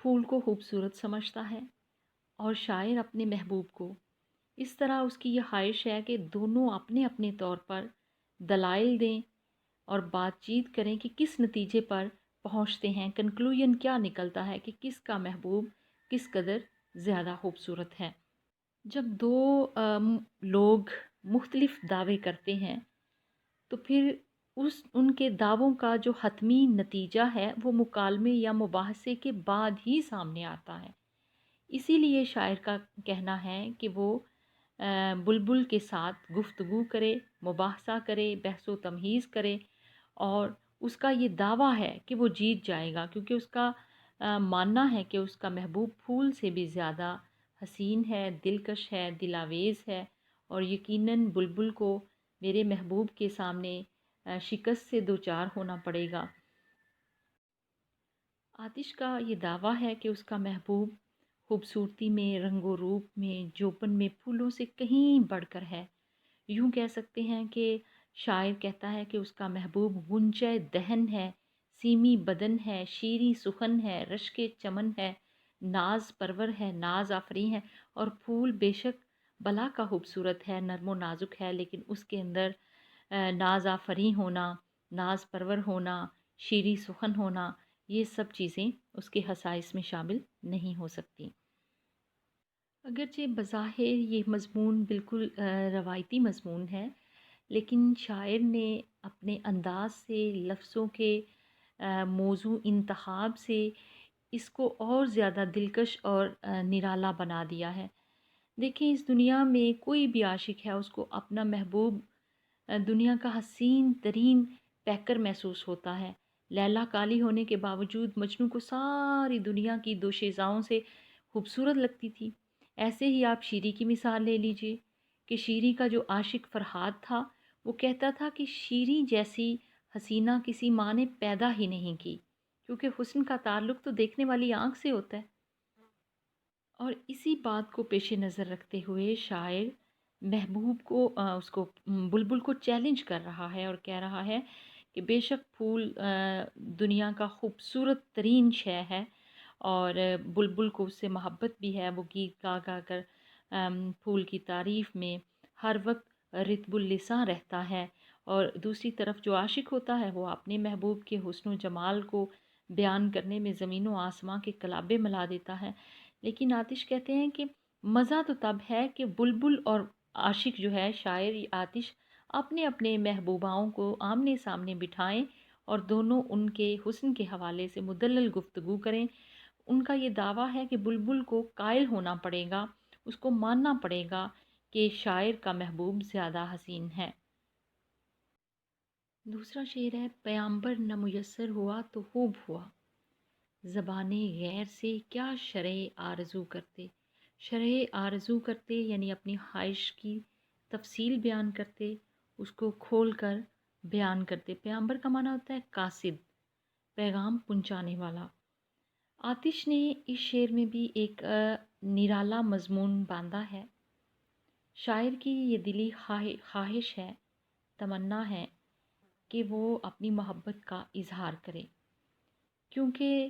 پھول کو خوبصورت سمجھتا ہے اور شاعر اپنے محبوب کو۔ اس طرح اس کی یہ خواہش ہے کہ دونوں اپنے اپنے طور پر دلائل دیں اور بات چیت کریں کہ کس نتیجے پر پہنچتے ہیں، کنکلوژن کیا نکلتا ہے کہ کس کا محبوب کس قدر زیادہ خوبصورت ہے۔ جب دو لوگ مختلف دعوے کرتے ہیں تو پھر ان کے دعووں کا جو حتمی نتیجہ ہے وہ مکالمے یا مباحثے کے بعد ہی سامنے آتا ہے۔ اسی لیے شاعر کا کہنا ہے کہ وہ بلبل کے ساتھ گفتگو کرے، مباحثہ کرے، بحث و تمہیز کرے، اور اس کا یہ دعویٰ ہے کہ وہ جیت جائے گا، کیونکہ اس کا ماننا ہے کہ اس کا محبوب پھول سے بھی زیادہ حسین ہے، دلکش ہے، دلاویز ہے، اور یقیناً بلبل کو میرے محبوب کے سامنے شکست سے دوچار ہونا پڑے گا۔ آتش کا یہ دعویٰ ہے کہ اس کا محبوب خوبصورتی میں، رنگ و روپ میں، جوبن میں پھولوں سے کہیں بڑھ کر ہے۔ یوں کہہ سکتے ہیں کہ شاعر کہتا ہے کہ اس کا محبوب غنچۂ دہن ہے، سیمی بدن ہے، شیریں سخن ہے، رشک چمن ہے، ناز پرور ہے، ناز آفریں ہے، اور پھول بے شک بلا کا خوبصورت ہے، نرم و نازک ہے، لیکن اس کے اندر ناز آفریں ہونا، ناز پرور ہونا، شیریں سخن ہونا، یہ سب چیزیں اس کے خصائص میں شامل نہیں ہو سکتی۔ اگرچہ بظاہر یہ مضمون بالکل روایتی مضمون ہے، لیکن شاعر نے اپنے انداز سے، لفظوں کے موضوع انتخاب سے اس کو اور زیادہ دلکش اور نرالا بنا دیا ہے۔ دیکھیں، اس دنیا میں کوئی بھی عاشق ہے، اس کو اپنا محبوب دنیا کا حسین ترین پیکر محسوس ہوتا ہے۔ لیلا کالی ہونے کے باوجود مجنوں کو ساری دنیا کی دوشیزاؤں سے خوبصورت لگتی تھی۔ ایسے ہی آپ شیری کی مثال لے لیجئے کہ شیری کا جو عاشق فرہاد تھا، وہ کہتا تھا کہ شیری جیسی حسینہ کسی ماں نے پیدا ہی نہیں کی، کیونکہ حسن کا تعلق تو دیکھنے والی آنکھ سے ہوتا ہے۔ اور اسی بات کو پیش نظر رکھتے ہوئے شاعر محبوب کو اس کو بلبل کو چیلنج کر رہا ہے اور کہہ رہا ہے کہ بے شک پھول دنیا کا خوبصورت ترین شے ہے، اور بلبل کو اس سے محبت بھی ہے، وہ گیت گا گا کر پھول کی تعریف میں ہر وقت رطب اللساں رہتا ہے، اور دوسری طرف جو عاشق ہوتا ہے وہ اپنے محبوب کے حسن و جمال کو بیان کرنے میں زمین و آسماں کے کلابے ملا دیتا ہے۔ لیکن آتش کہتے ہیں کہ مزہ تو تب ہے کہ بلبل اور عاشق جو ہے، شاعر آتش، اپنے اپنے محبوباؤں کو آمنے سامنے بٹھائیں اور دونوں ان کے حسن کے حوالے سے مدلل گفتگو کریں۔ ان کا یہ دعویٰ ہے کہ بلبل کو قائل ہونا پڑے گا، اس کو ماننا پڑے گا کہ شاعر کا محبوب زیادہ حسین ہے۔ دوسرا شعر ہے: پیامبر نہ میسر ہوا تو خوب ہوا، زبان غیر سے کیا شرح آرزو کرتے۔ شرح آرزو کرتے یعنی اپنی خواہش کی تفصیل بیان کرتے، اس کو کھول کر بیان کرتے۔ پیامبر کا معنی ہوتا ہے قاصد، پیغام پہنچانے والا۔ آتش نے اس شعر میں بھی ایک نرالا مضمون باندھا ہے۔ شاعر کی یہ دلی خواہش ہے، تمنا ہے کہ وہ اپنی محبت کا اظہار کرے، کیونکہ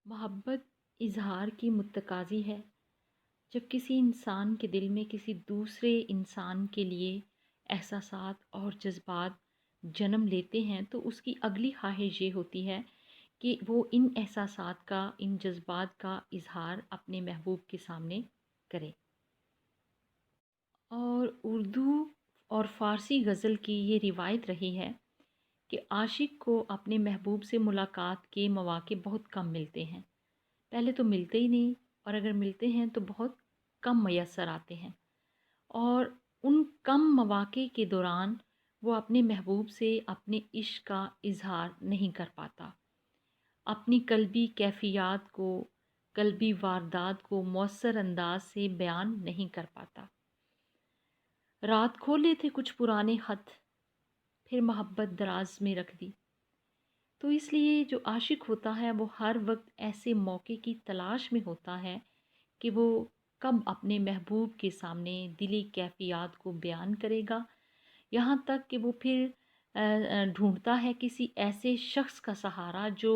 محبت اظہار کی متقاضی ہے۔ جب کسی انسان کے دل میں کسی دوسرے انسان کے لیے احساسات اور جذبات جنم لیتے ہیں تو اس کی اگلی خواہش یہ ہوتی ہے کہ وہ ان احساسات کا، ان جذبات کا اظہار اپنے محبوب کے سامنے کرے۔ اور اردو اور فارسی غزل کی یہ روایت رہی ہے کہ عاشق کو اپنے محبوب سے ملاقات کے مواقع بہت کم ملتے ہیں، پہلے تو ملتے ہی نہیں، اور اگر ملتے ہیں تو بہت کم میسر آتے ہیں، اور ان کم مواقع کے دوران وہ اپنے محبوب سے اپنے عشق کا اظہار نہیں کر پاتا، اپنی قلبی کیفیات کو، قلبی واردات کو مؤثر انداز سے بیان نہیں کر پاتا۔ رات کھولے تھے کچھ پرانے خط، پھر محبت دراز میں رکھ دی۔ تو اس لیے جو عاشق ہوتا ہے وہ ہر وقت ایسے موقع کی تلاش میں ہوتا ہے کہ وہ کب اپنے محبوب کے سامنے دلی کیفیات کو بیان کرے گا، یہاں تک کہ وہ پھر ڈھونڈتا ہے کسی ایسے شخص کا سہارا جو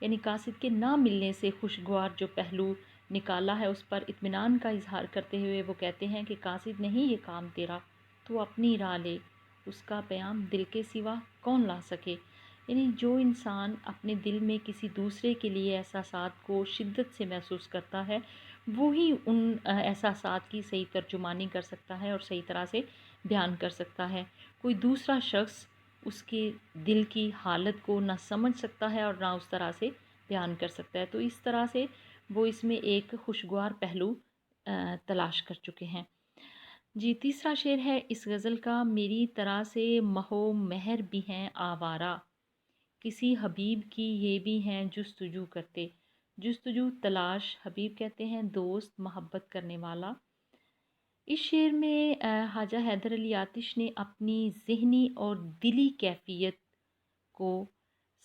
یعنی قاصد کے نہ ملنے سے خوشگوار جو پہلو نکالا ہے اس پر اطمینان کا اظہار کرتے ہوئے وہ کہتے ہیں کہ قاصد نہیں یہ کام تیرا، تو اپنی راہ لے، اس کا پیام دل کے سوا کون لا سکے۔ یعنی جو انسان اپنے دل میں کسی دوسرے کے لیے احساسات کو شدت سے محسوس کرتا ہے، وہی ان احساسات کی صحیح ترجمانی کر سکتا ہے اور صحیح طرح سے بیان کر سکتا ہے۔ کوئی دوسرا شخص اس کے دل کی حالت کو نہ سمجھ سکتا ہے اور نہ اس طرح سے بیان کر سکتا ہے۔ تو اس طرح سے وہ اس میں ایک خوشگوار پہلو تلاش کر چکے ہیں۔ جی، تیسرا شعر ہے اس غزل کا: میری طرح سے مہو مہر بھی ہیں آوارہ، کسی حبیب کی یہ بھی ہیں جستجو کرتے۔ جستجو تلاش، حبیب کہتے ہیں دوست، محبت کرنے والا۔ اس شعر میں خواجہ حیدر علی آتش نے اپنی ذہنی اور دلی کیفیت کو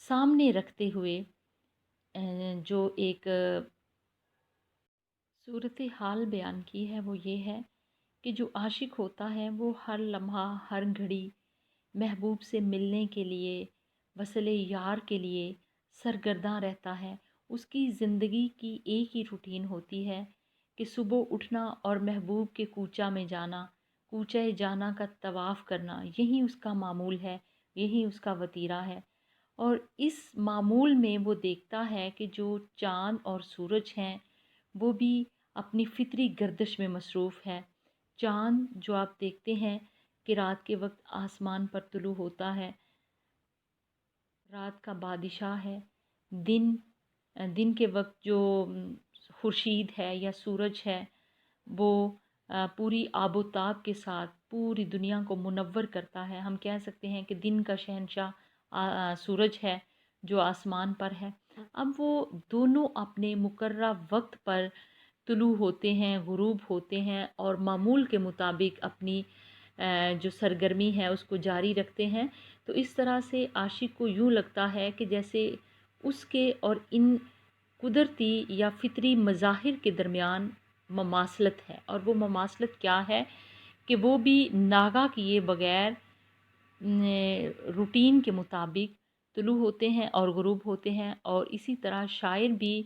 سامنے رکھتے ہوئے جو ایک صورت حال بیان کی ہے وہ یہ ہے کہ جو عاشق ہوتا ہے وہ ہر لمحہ ہر گھڑی محبوب سے ملنے کے لیے، وصل یار کے لیے سرگرداں رہتا ہے۔ اس کی زندگی کی ایک ہی روٹین ہوتی ہے کہ صبح اٹھنا اور محبوب کے کوچہ میں جانا، کوچہ جانا کا طواف کرنا، یہی اس کا معمول ہے، یہی اس کا وتیرہ ہے۔ اور اس معمول میں وہ دیکھتا ہے کہ جو چاند اور سورج ہیں وہ بھی اپنی فطری گردش میں مصروف ہے۔ چاند جو آپ دیکھتے ہیں کہ رات کے وقت آسمان پر طلوع ہوتا ہے، رات کا بادشاہ ہے۔ دن کے وقت جو خورشید ہے یا سورج ہے وہ پوری آب و تاب کے ساتھ پوری دنیا کو منور کرتا ہے۔ ہم کہہ سکتے ہیں کہ دن کا شہنشاہ سورج ہے جو آسمان پر ہے۔ اب وہ دونوں اپنے مقررہ وقت پر طلوع ہوتے ہیں، غروب ہوتے ہیں اور معمول کے مطابق اپنی جو سرگرمی ہے اس کو جاری رکھتے ہیں۔ تو اس طرح سے عاشق کو یوں لگتا ہے کہ جیسے اس کے اور ان قدرتی یا فطری مظاہر کے درمیان مماثلت ہے، اور وہ مماثلت کیا ہے کہ وہ بھی ناغہ کیے بغیر روٹین کے مطابق طلوع ہوتے ہیں اور غروب ہوتے ہیں۔ اور اسی طرح شاعر بھی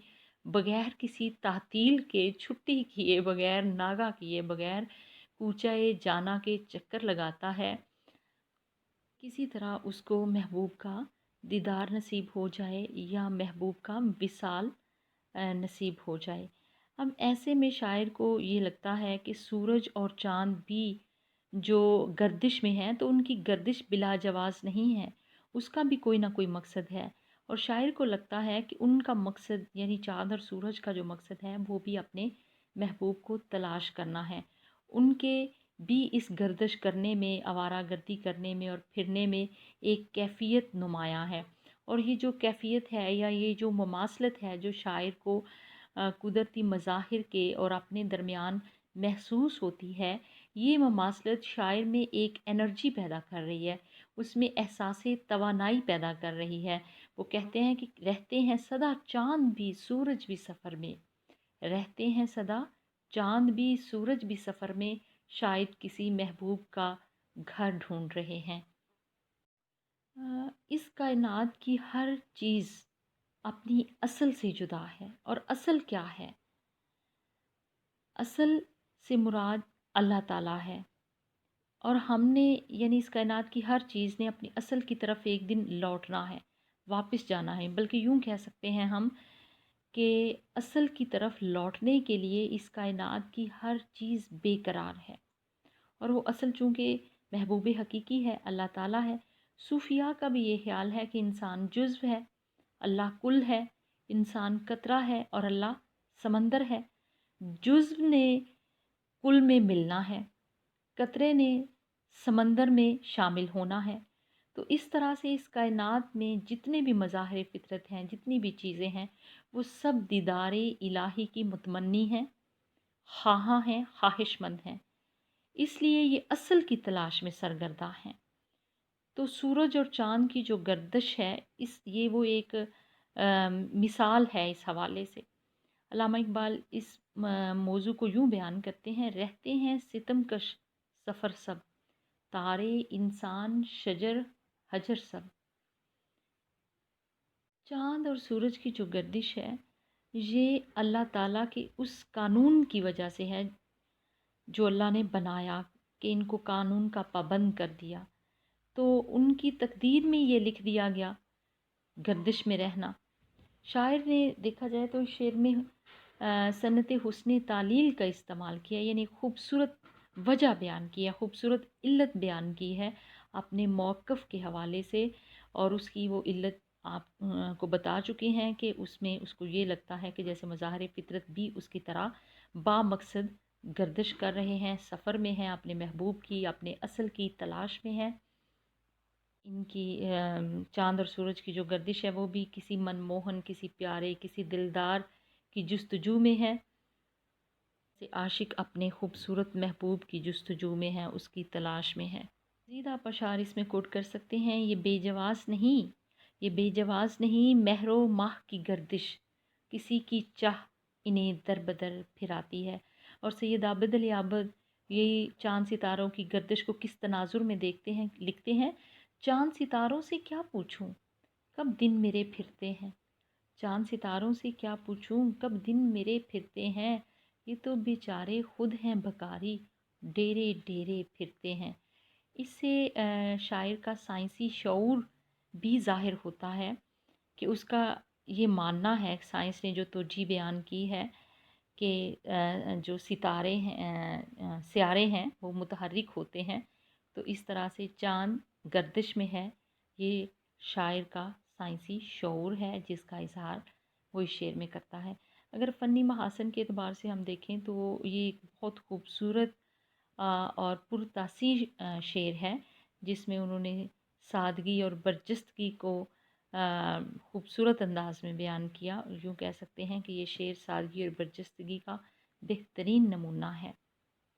بغیر کسی تعطیل کے، چھٹی کیے بغیر، ناغہ کیے بغیر کوچہ جانا کے چکر لگاتا ہے، کسی طرح اس کو محبوب کا دیدار نصیب ہو جائے یا محبوب کا وصال نصیب ہو جائے۔ اب ایسے میں شاعر کو یہ لگتا ہے کہ سورج اور چاند بھی جو گردش میں ہیں تو ان کی گردش بلا جواز نہیں ہے، اس کا بھی کوئی نہ کوئی مقصد ہے۔ اور شاعر کو لگتا ہے کہ ان کا مقصد یعنی چاند اور سورج کا جو مقصد ہے وہ بھی اپنے محبوب کو تلاش کرنا ہے۔ ان کے بھی اس گردش کرنے میں، آوارہ گردی کرنے میں اور پھرنے میں ایک کیفیت نمایاں ہے۔ اور یہ جو کیفیت ہے یا یہ جو مماثلت ہے جو شاعر کو قدرتی مظاہر کے اور اپنے درمیان محسوس ہوتی ہے، یہ مماثلت شاعر میں ایک انرجی پیدا کر رہی ہے، اس میں احساس توانائی پیدا کر رہی ہے۔ وہ کہتے ہیں کہ رہتے ہیں سدا چاند بھی سورج بھی سفر میں، رہتے ہیں سدا چاند بھی سورج بھی سفر میں، شاید کسی محبوب کا گھر ڈھونڈ رہے ہیں۔ اس کائنات کی ہر چیز اپنی اصل سے جدا ہے، اور اصل کیا ہے؟ اصل سے مراد اللہ تعالیٰ ہے، اور ہم نے یعنی اس کائنات کی ہر چیز نے اپنی اصل کی طرف ایک دن لوٹنا ہے، واپس جانا ہے۔ بلکہ یوں کہہ سکتے ہیں ہم کہ اصل کی طرف لوٹنے کے لیے اس کائنات کی ہر چیز بے قرار ہے، اور وہ اصل چونکہ محبوب حقیقی ہے، اللہ تعالیٰ ہے۔ صوفیاء کا بھی یہ خیال ہے کہ انسان جزو ہے، اللہ کل ہے، انسان قطرہ ہے اور اللہ سمندر ہے۔ جزو نے کل میں ملنا ہے، قطرے نے سمندر میں شامل ہونا ہے۔ تو اس طرح سے اس کائنات میں جتنے بھی مظاہر فطرت ہیں، جتنی بھی چیزیں ہیں، وہ سب دیدار الہی کی متمنی ہیں، خواہاں ہیں، خواہش مند ہیں، اس لیے یہ اصل کی تلاش میں سرگرداں ہیں۔ تو سورج اور چاند کی جو گردش ہے، یہ وہ ایک مثال ہے اس حوالے سے۔ علامہ اقبال اس موضوع کو یوں بیان کرتے ہیں: رہتے ہیں ستم کش سفر سب، تارے انسان شجر حجر سب، چاند اور سورج کی جو گردش ہے یہ اللہ تعالیٰ کے اس قانون کی وجہ سے ہے جو اللہ نے بنایا، کہ ان کو قانون کا پابند کر دیا، تو ان کی تقدیر میں یہ لکھ دیا گیا گردش میں رہنا۔ شاعر نے دیکھا جائے تو شعر میں صنعت حسن تعلیل کا استعمال کیا، یعنی خوبصورت وجہ بیان کی ہے، خوبصورت علت بیان کی ہے اپنے موقف کے حوالے سے، اور اس کی وہ علت آپ کو بتا چکے ہیں کہ اس میں اس کو یہ لگتا ہے کہ جیسے مظاہر فطرت بھی اس کی طرح با مقصد گردش کر رہے ہیں، سفر میں ہیں، اپنے محبوب کی، اپنے اصل کی تلاش میں ہیں۔ ان کی چاند اور سورج کی جو گردش ہے وہ بھی کسی منموہن، کسی پیارے، کسی دلدار کی جستجو میں ہے، سے عاشق اپنے خوبصورت محبوب کی جستجو میں ہے، اس کی تلاش میں ہے۔ مزید آپ اشعار اس میں کوٹ کر سکتے ہیں، یہ بے جواز نہیں، یہ بے جواز نہیں، مہر و ماہ کی گردش، کسی کی چاہ انہیں در بدر پھراتی ہے۔ اور سید عابد علی عابد یہ چاند ستاروں کی گردش کو کس تناظر میں دیکھتے ہیں، لکھتے ہیں: چاند ستاروں سے کیا پوچھوں کب دن میرے پھرتے ہیں، چاند ستاروں سے کیا پوچھوں کب دن میرے پھرتے ہیں، یہ تو بیچارے خود ہیں بھکاری، ڈیرے ڈیرے پھرتے ہیں۔ اس سے شاعر کا سائنسی شعور بھی ظاہر ہوتا ہے کہ اس کا یہ ماننا ہے، سائنس نے جو توجہ بیان کی ہے کہ جو ستارے ہیں، سیارے ہیں، وہ متحرک ہوتے ہیں، تو اس طرح سے چاند گردش میں ہے۔ یہ شاعر کا سائنسی شعور ہے جس کا اظہار وہ اس شعر میں کرتا ہے۔ اگر فنی محاسن کے اعتبار سے ہم دیکھیں تو یہ ایک بہت خوبصورت اور پرتاثیر شعر ہے، جس میں انہوں نے سادگی اور برجستگی کو خوبصورت انداز میں بیان کیا۔ یوں کہہ سکتے ہیں کہ یہ شعر سادگی اور برجستگی کا بہترین نمونہ ہے۔